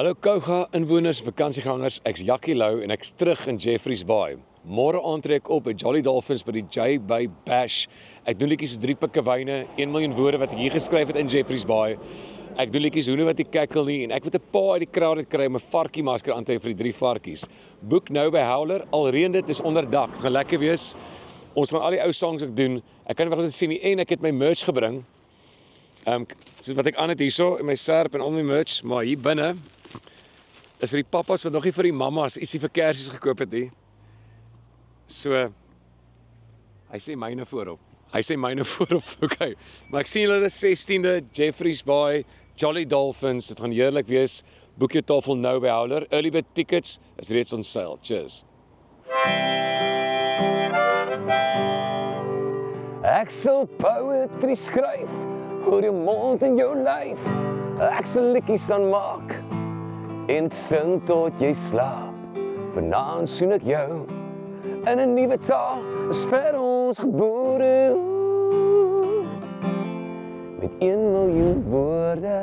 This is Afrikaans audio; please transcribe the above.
Hallo Kouga inwoners, vakansiegangers, ek's Jackie Lou en ek's terug in Jeffreys Bay. Môre aantrek op by Jolly Dolphins by die J-Bay Bash. Ek doen liedjies so 3 pikke wyne, 1 miljoen woorde wat ek hier geskryf het in Jeffreys Bay. Ek doen liedjies hoene wat ek kekkel nie en ek moet 'n pa uit die kraal uit kry om 'n varkie masker aan te hê vir die 3 varkies. Boek nou by Howler, al reën dit is onderdak. Gaan lekker wees. Ons gaan al die ou songs ook doen. Ek kan nie wag om te sien nie en ek het my merch gebring. Soos wat ek aan het hierso in my serp en al my merch, maar hier binne is vir die pappas wat nog nie vir die mammas ietsie vir Kersies gekoop het nie. So, hy sê myne voorop. Okay. Maar ek sien julle 16de, Jeffreys Bay, Jolly Dolphins, dit gaan heerlik wees. Boek jou tafel nou by Howler. Early bird tickets is reeds on sale. Cheers. Ek sal poetry skryf oor jou mond en jou lyf. Ek sal liedjies aanmaak en sing tot jy slaap. Vanaand soen ek jou in 'n nuwe taal, vir ons gebore met 1 miljoen woorde.